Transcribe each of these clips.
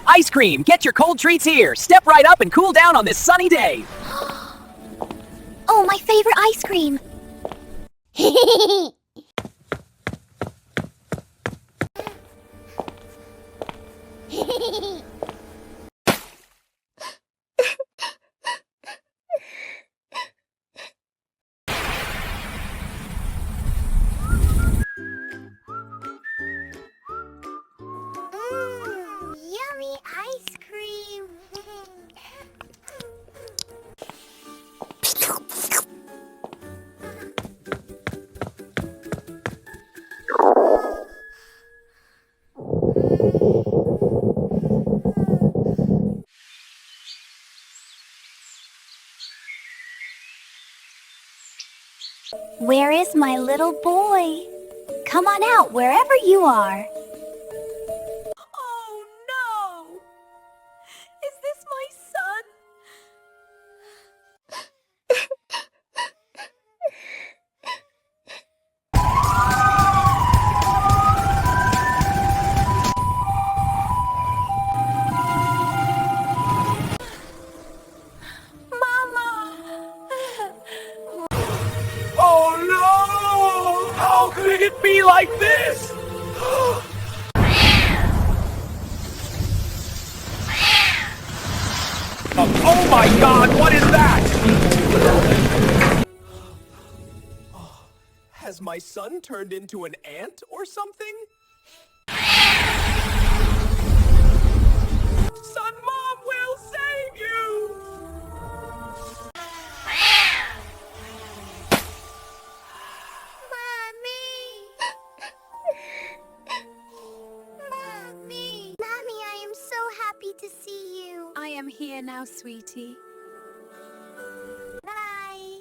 Ice cream! Get your cold treats here! Step right up and cool down on this sunny day! Oh, my favorite ice cream! Yummy ice cream! Where is my little boy? Come on out, wherever you are. Oh no! Is this my son? Oh no! How could it be like this? Oh my God, what is that? Has my son turned into an ant or something? Son, Mom will save you! Mommy, I am so happy to see you. I am here now, sweetie. Bye.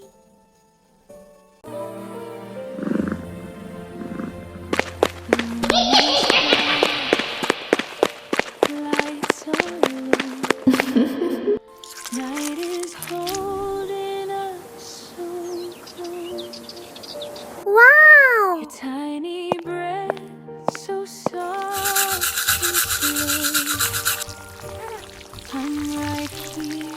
Lights are low. Night is holding us so close. Wow! Your tiny breath so soft and slow. I'm right here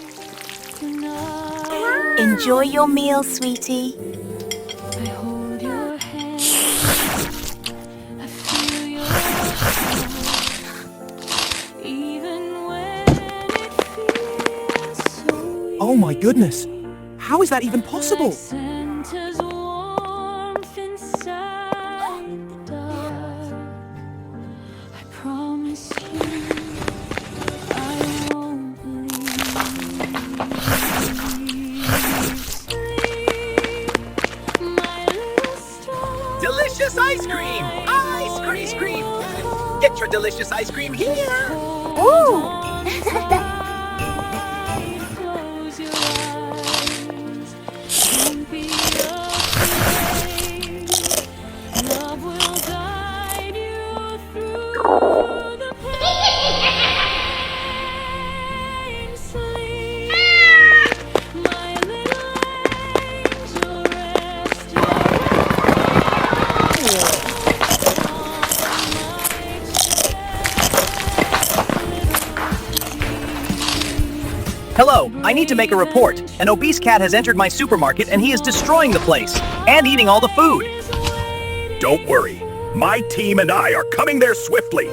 tonight. Enjoy your meal, sweetie. I hold your hand. I feel your heart. Even when it feels so Oh my goodness! How is that even possible? centers warmth inside the dark. I promise you I won't leave. My little star. Delicious ice cream! Ice cream! Get your delicious ice cream here! Ooh! Close your eyes. Don't be afraid. Love will guide you through the pain. Sleep, my little angel, rest your Hello, I need to make a report. An obese cat has entered my supermarket and he is destroying the place and eating all the food. Don't worry. My team and I are coming there swiftly.